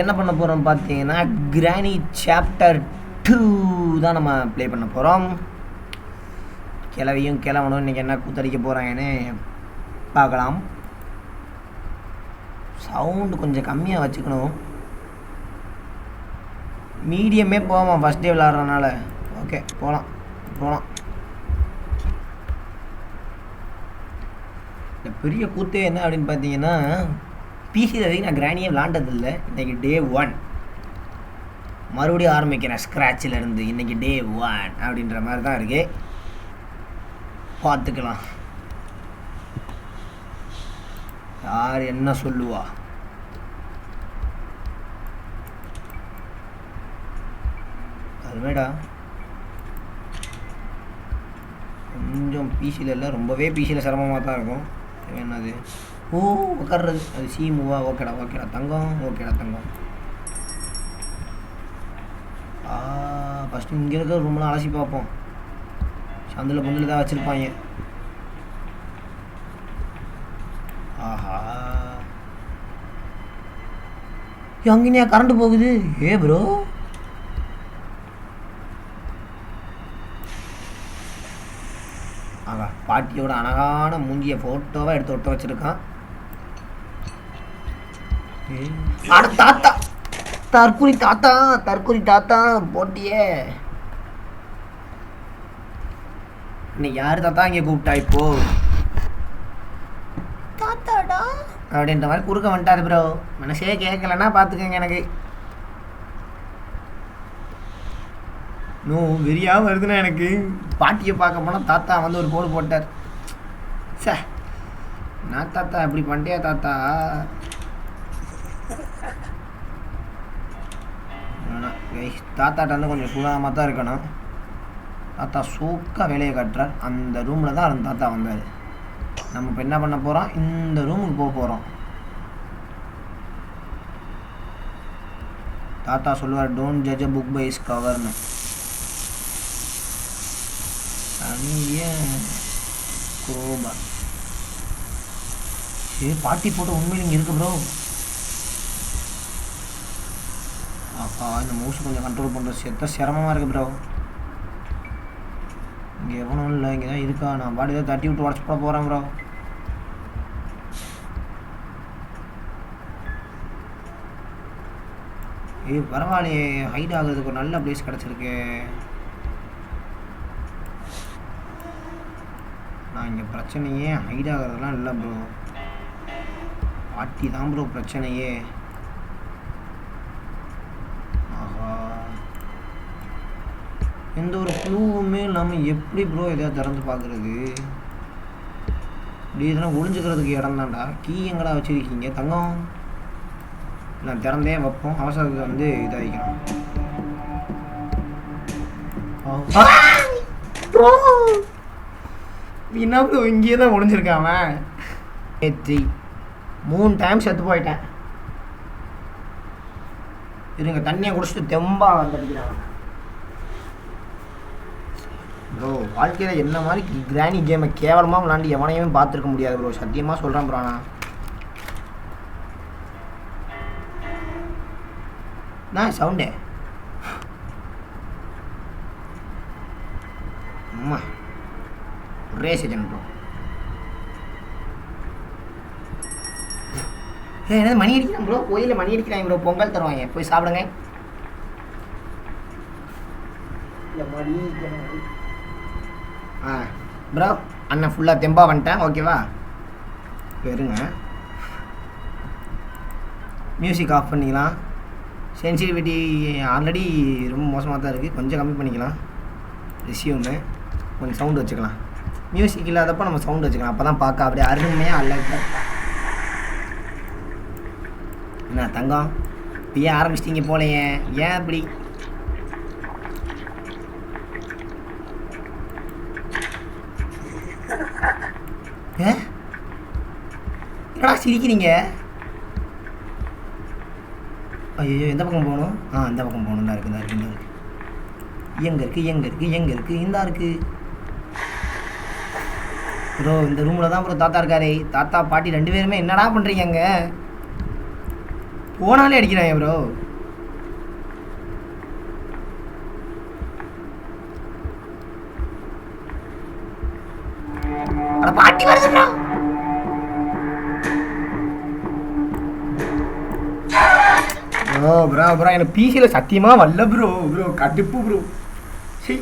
என்ன பண்ண போகிறோம் பார்த்தீங்கன்னா கிராணி சாப்டர் 2 தான் நம்ம ப்ளே பண்ண போகிறோம். கிழவியும் கிழவனும் இன்றைக்கி என்ன கூத்தடிக்க போகிறாங்கன்னு பார்க்கலாம். சவுண்டு கொஞ்சம் கம்மியாக வச்சுக்கணும். மீடியமே போவோம் ஃபஸ்ட் டே விளாட்றதுனால. ஓகே போகலாம். இந்த பெரிய கூத்தே என்ன அப்படின்னு பார்த்தீங்கன்னா, பிசியில் வரைக்கும் நான் கிராணியே விளாண்டதில்லை. இன்றைக்கி டே 1 மறுபடியும் ஆரம்பிக்கிறேன் ஸ்க்ராட்சில் இருந்து. இன்றைக்கி டே 1 அப்படின்ற மாதிரி தான் இருக்குது. பார்த்துக்கலாம் யார் என்ன சொல்லுவா. அதுமேடா கொஞ்சம் பிசியில் இல்லை, ரொம்பவே பிசியில் சிரமமாக தான் இருக்கும். என்னது உட்கார்றது அது மூவா. ஓகேடா தங்கம். ஃபஸ்ட்டு இங்கே இருக்கிற ரூம்லாம் அலசி பார்ப்போம். சந்தில் பொந்தில் தான் வச்சுருப்பாங்க. ஆஹா, அங்கேயா கரண்ட் போகுது? ப்ரோ ஆகா, பாட்டியோட அழகான மூஞ்சிய ஃபோட்டோவாக எடுத்து ஒட்ட வச்சுருக்கான். தாத்தா தற்குறி தாத்தா போட்டியே. இன்னைக்கு யார் தாத்தா இங்கே கூப்பிட்டா இப்போ? தாத்தாடா அப்படின்ற மாதிரி குறுக்க வந்துட்டாரு ப்ரோ. மனசே கேட்கலன்னா பார்த்துக்கங்க. எனக்கு வெறியாக வருதுன்னா எனக்கு. பாட்டியை பார்க்க போனால் தாத்தா வந்து ஒரு போடு போட்டார். சார் நான் தாத்தா இப்படி பண்ணிட்டியா தாத்தா? தாத்தாட்ட வந்து கொஞ்சம் சூடாமல் தான் இருக்கணும். தாத்தா சூக்காக வேலையை காட்டுறார். அந்த ரூமில் தான் அந்த தாத்தா வந்தார். நம்ம இப்போ என்ன பண்ண போகிறோம், இந்த ரூமுக்கு போக போகிறோம். தாத்தா சொல்லுவார், don't judge a book by is கவர்னு. குரோபா பாட்டி போட்டு உண்மையில் இங்கே இருக்கு ப்ரோ. அப்பா இந்த மவுஸ் கொஞ்சம் கண்ட்ரோல் பண்ணுறது சிரமமாக இருக்குது ப்ரோ. இங்கே எவனும் இல்லை, இங்கே தான் இருக்கா. நான் பாடி தான் தட்டி விட்டு உடச்சி போட போகிறேன் ப்ரோ. பரவாயில்லையே, ஹைட் ஆகுறதுக்கு ஒரு நல்ல பிளேஸ் கிடச்சிருக்கு. நான் இங்கே பிரச்சனையே ஹைட் ஆகிறதுலாம் இல்லை ப்ரோ. பாட்டி தான் ப்ரோ பிரச்சனையே. எந்த ஒரு க்ளூவுமே இல்லாமல் எப்படி ப்ரோ எதாவது திறந்து பார்க்குறது? இப்படி இதெல்லாம் ஒளிஞ்சுக்கிறதுக்கு இடம் தான்டா. கீ எங்கடா வச்சுருக்கீங்க தங்கம்? நான் திறந்தே வைப்போம், அவசரத்துக்கு வந்து இதாகிக்கணும். என்ன ப்ரோ இங்கேயே தான் ஒளிஞ்சிருக்காம? 3 டைம் செத்து போயிட்டேன். இருங்க தண்ணியை குடிச்சிட்டு தெம்பா வந்துடுறாங்க ப்ரோ. வாழ்க்கையில் என்ன மாதிரி கிராணி கேமை கேவலமாக விளாண்டு எவனையுமே பார்த்துருக்க முடியாது ப்ரோ. சத்தியமாக சொல்கிறேன் ப்ரோ. நான் சவுண்டே அம்மா ஒரே செகண்ட் ப்ரோ. என்னது மணி அடிக்கிறான் ப்ரோ? கோயிலில் மணி அடிக்கிறாங்க ப்ரோ. பொங்கல் தருவாங்க, போய் சாப்பிடுங்க. ப்ரோ அண்ணன் ஃபுல்லாக தெம்பா வந்துட்டேன். ஓகேவா? இருங்க, மியூசிக் ஆஃப் பண்ணிக்கலாம். சென்சிட்டிவிட்டி ஆல்ரெடி ரொம்ப மோசமாக தான் இருக்குது, கொஞ்சம் கம்மி பண்ணிக்கலாம். ரெஸ்யூமு கொஞ்சம் சவுண்டு வச்சுக்கலாம். மியூசிக் இல்லாதப்போ நம்ம சவுண்டு வச்சுக்கலாம். அப்போ தான் பார்க்க அப்படியே அருமையாக அல்ல. என்ன தங்கம் இப்பயே ஆரம்பிச்சிட்டிங்க போலையே, ஏன் அப்படி? என்னடா சிரிக்கிறீங்க? ஐயோ எந்த பக்கம் போகணும்? இந்த பக்கம் போகணும். தான் இருக்குது. எங்கே இருக்குது? இந்தா இருக்குது ப்ரோ. இந்த ரூமில் தான் ப்ரோ தாத்தா இருக்காரு. தாத்தா பாட்டி 2 பேருமே என்னடா பண்ணுறீங்க அங்கே? போனாலே அடிக்கிறாங்க ப்ரோ. பாட்டி வருது ப்ரோ. ப்ரோ எனக்கு பிசியில் சத்தியமாக வரல ப்ரோ. கடுப்பு ப்ரோ. சரி,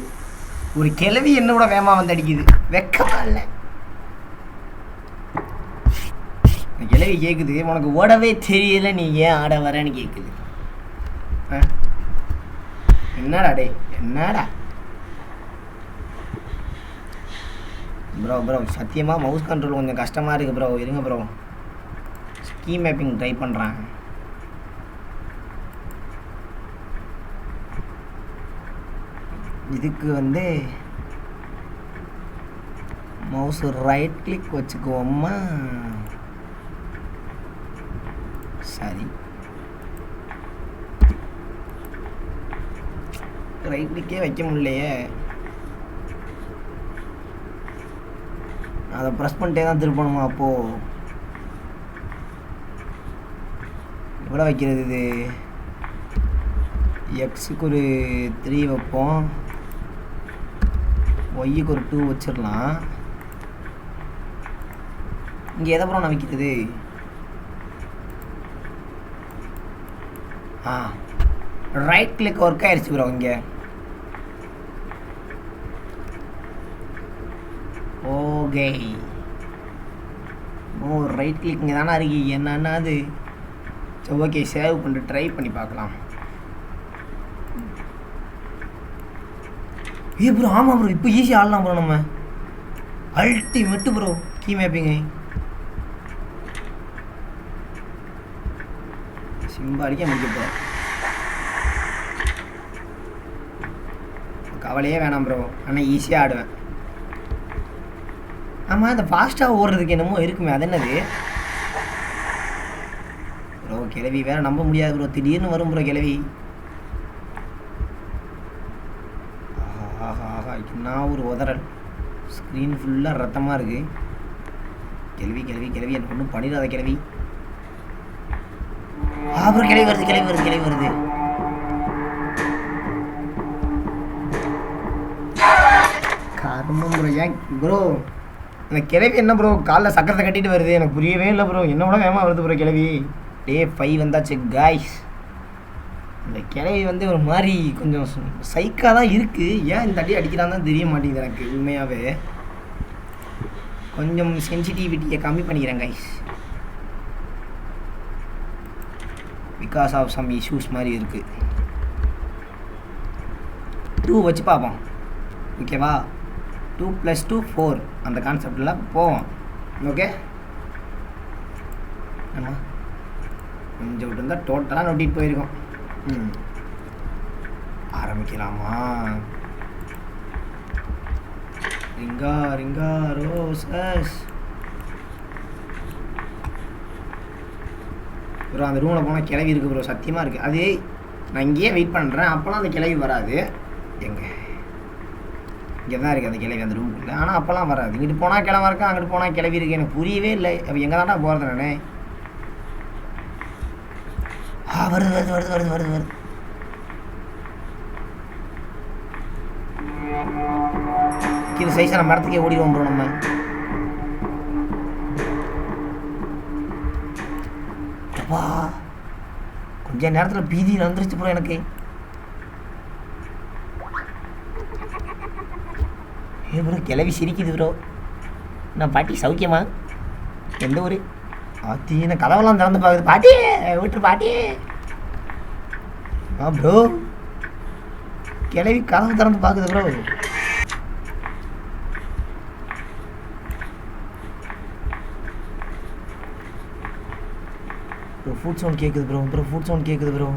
ஒரு கிளவி என்னோட வேமா வந்து அடிக்குது. வெக்கமா இல்லை. கிளவி கேட்குது, உனக்கு ஓடவே தெரியல, நீ ஏன் ஆட வரேன்னு கேட்குது. என்னடா டே, என்னடா ப்ரோ சத்தியமாக மவுஸ் கண்ட்ரோல் கொஞ்சம் கஷ்டமாக இருக்குது ப்ரோ. இருங்க ப்ரோ, ஸ்கீ மேப்பிங் ட்ரை பண்ணுறேன். இதுக்கு வந்து மவுஸ் ரைட் கிளிக் வச்சுக்குவோம்மா. சரி, ரைட் கிளிக்கே வைக்க முடியலையே. அதை ப்ரெஸ் பண்ணிட்டே தான் திருப்பணுமா? அப்போது எவ்வளோ வைக்கிறது? இது எக்ஸுக்கு ஒரு 3 வைப்போம், ஒய்க்கு ஒரு 2 வச்சிடலாம். இங்கே எதை ப்ரோ நான் வைக்கிறது? ரைட் கிளிக் ஒர்க் ஆயிடுச்சு ப்ரோ. இங்கே ஓகே, ரைட் கிளிக் இங்கே தானே இருக்கு. என்னன்னா அது சரி, ஓகே, சேவ் பண்ணிட்டு ட்ரை பண்ணி பார்க்கலாம். ப்ரோ ஆமாம் ப்ரோ, இப்போ ஈஸியாக ஆடலாம் ப்ரோ. நம்ம அல்டிமேட்டு ப்ரோ கீ மேப்பிங்கு. சிம்பாடிக்க முடிக்க ப்ரோ, கவலையே வேணாம் ப்ரோ. ஆனால் ஈஸியாக ஆடுவேன். ஆமாம், இந்த ஃபாஸ்ட்டாக ஓடுறதுக்கு என்னமோ இருக்குமே, அது என்னது ப்ரோ? கிளவி வேறு நம்ப முடியாது ப்ரோ, திடீர்னு வரும் ப்ரோ கிளவி. நான் ஒரு உதறல், ஸ்க்ரீன் ஃபுல்லாக ரத்தமாக இருக்குது. கிளவி எனக்கு ஒன்றும் பண்ணிடாத கிளவி. அப்புறம் கிளவி வருது. கர்மம் ப்ரோ. ஏன் ப்ரோ இந்த கிளவி என்ன ப்ரோ காலைல சக்கரத்தை கட்டிட்டு வருது? எனக்கு புரியவே இல்லை ப்ரோ. என்னோட வேகமாக வருது ப்ரோ கிளவி. டே 5 வந்தாச்சு காய்ஸ். இந்த கிளவி வந்து ஒரு மாதிரி கொஞ்சம் சைக்காக தான் இருக்குது. ஏன் இந்த அடி அடிக்கிறான்னு தான் தெரிய மாட்டேங்குது எனக்கு. உண்மையாகவே கொஞ்சம் சென்சிட்டிவிட்டியை கம்மி பண்ணிக்கிறேன் guys, because of some issues மாதிரி இருக்குது. 2 வச்சு பார்ப்போம், ஓகேவா? 2 + 2 4 அந்த கான்செப்டில் போவோம். ஓகே, ஆமாம், கொஞ்சம் விட்டு இருந்தால் டோட்டலாக நோட்டிட்டு போயிருக்கோம். ஆரம்பிக்கலாமா? ரிங்கா ரோசஸ் ப்ரோ. அந்த ரூமில் போனால் கிளவி இருக்குது ப்ரோ, சத்தியமாக இருக்குது. அது நான் இங்கேயே வெயிட் பண்ணுறேன், அப்போலாம் அந்த கிளவி வராது. இங்கே தான் இருக்குது அந்த கிளவி அந்த ரூமுக்குள்ளே. ஆனால் அப்போல்லாம் வராது. இங்கிட்டு போனால் கிளவா இருக்கா, அங்கிட்டு போனால் கிளவி இருக்குது. எனக்கு புரியவே இல்லை. அப்போ எங்கே தாண்டா போகிறது நானே? வருது. கீழே சைஸாக நம்ம இடத்துக்கே ஓடிடுவோம் ப்ரோ. நம்ம அப்பா கொஞ்ச நேரத்தில் பீதியில் வந்துருச்சு ப்ரோ எனக்கு. ப்ரோ கிளவி சிரிக்குது ப்ரோ. நான் பாட்டி சௌக்கியமா? எந்த ஊர்? இந்த கதவெல்லாம் திறந்து பார்க்குது. பாட்டி விட்டுரு பாட்டி. ப்ரோ கிளவி கதவு திறந்து பார்க்குது ப்ரோ. ஃபுட் சவுண்ட் கேட்குது ப்ரோ. ஃபுட் சவுண்ட் கேட்குது ப்ரோ.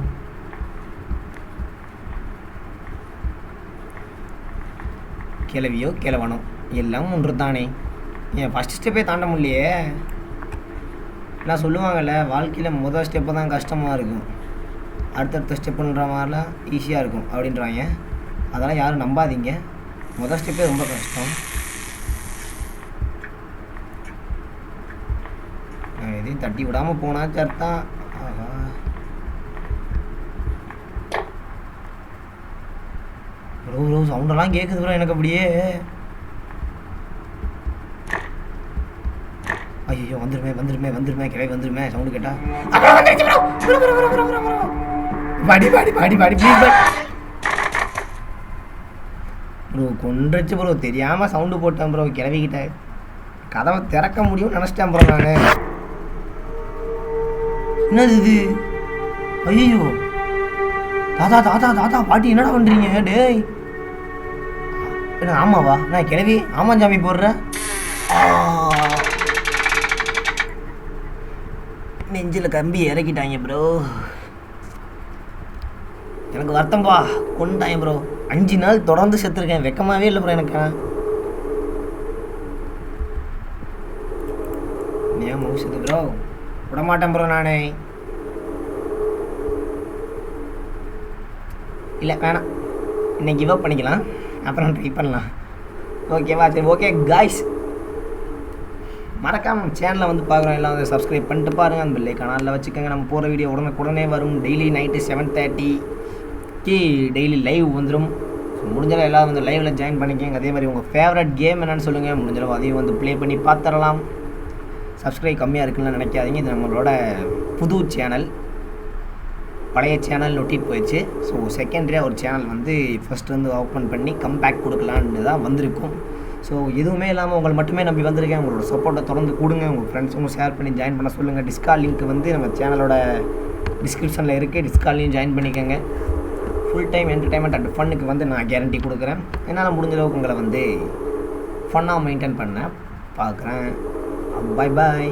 கிளவியோ கிளவனோ எல்லாம் ஒன்று தானே. ஏன் ஃபஸ்ட் ஸ்டெப்பே தாண்ட முடியலையே. நான் சொல்லுவாங்கள்ல, வாழ்க்கையில் முதல் ஸ்டெப்பு தான் கஷ்டமாக இருக்கும், அடுத்தடுத்த ஸ்டெப்புன்ற மாதிரிலாம் ஈஸியாக இருக்கும் அப்படின்றாங்க. அதெல்லாம் யாரும் நம்பாதீங்க. முதல் ஸ்டெப்பே ரொம்ப கஷ்டம். எதையும் தட்டி விடாமல் போனால் சர்த்தான். ப்ரோ சவுண்டெல்லாம் கேட்குது ப்ரோ எனக்கு அப்படியே. ஐயோ வந்துருமே கிளை வந்துருமே சவுண்டு கேட்டா. பாடி ப்ளீஸ் ப்ரோ கொண்டுச்சு ப்ரோ. தெரியாமல் சவுண்டு போட்டேன் ப்ரோ. கிளவிக்கிட்ட கதவை திறக்க முடியும்னு நினச்சிட்டேன் ப்ரோ நான். என்னது இது? ஐயோ தாத்தா பாட்டி என்னடா பண்ணுறீங்க? டேய் என்ன ஆமாவா? நான் கிளவி ஆமாஞ்சாமி போடுறேன். நெஞ்சில் கம்பி இறக்கிட்டாங்க ப்ரோ. எனக்கு வருத்தம்பா. கொண்டாங்க ப்ரோ. 5 நாள் தொடர்ந்து செத்துருக்கேன். வெக்கமாகவே இல்லை ப்ரோ எனக்கு. ஏன் மவுசுது ப்ரோ? விடமாட்டேன் ப்ரோ நானே. இல்லை வேணாம், இன்னைக்கு கிவ் அப் பண்ணிக்கலாம், அப்புறம் ட்ரை பண்ணலாம். ஓகேவா? சரி ஓகே காய்ஸ், மறக்காமல் சேனலை வந்து பார்க்குறோம் எல்லாம் வந்து சப்ஸ்கிரைப் பண்ணிட்டு பாருங்கள். அந்த பெல் ஐகானில் வச்சுக்கோங்க. நம்ம போகிற வீடியோ உடனே வரும். டெய்லி நைட்டு 7:30க்கு டெய்லி லைவ் வந்துடும். ஸோ முடிஞ்சளவு எல்லாம் வந்து லைவில் ஜாயின் பண்ணிக்கோங்க. அதே மாதிரி உங்கள் ஃபேவரட் கேம் என்னென்னு சொல்லுங்கள். முடிஞ்சளவு அதையும் வந்து ப்ளே பண்ணி பார்த்துடலாம். சப்ஸ்கிரைப் கம்மியாக இருக்குன்னு நினைக்காதீங்க. இது நம்மளோட புது சேனல். பழைய சேனல் நொட்டிட்டு போயிடுச்சு. ஸோ செகண்டரியாக ஒரு சேனல் வந்து ஃபஸ்ட்டு வந்து ஓப்பன் பண்ணி கம்பேக் கொடுக்கலான்னு தான் வந்திருக்கும். ஸோ எதுவுமே இல்லாமல் உங்களை மட்டுமே நம்பி வந்திருக்கேன். உங்களோட சப்போர்ட்டை தொடர்ந்து கொடுங்க. உங்கள் ஃப்ரெண்ட்ஸுங்க ஷேர் பண்ணி ஜாயின் பண்ண சொல்லுங்கள். டிஸ்கார்ட் லிங்க் வந்து நம்ம சேனலோட டிஸ்கிரிப்ஷனில் இருக்குது. டிஸ்கார்ட்லையும் ஜாயின் பண்ணிக்கோங்க. ஃபுல் டைம் என்டர்டைன்மெண்ட் அண்ட் ஃபன்னுக்கு வந்து நான் கேரண்டி கொடுக்குறேன். என்னால் முடிஞ்ச அளவுக்கு உங்களை வந்து ஃபன்னாக மெயின்டைன் பண்ண பார்க்குறேன். பாய்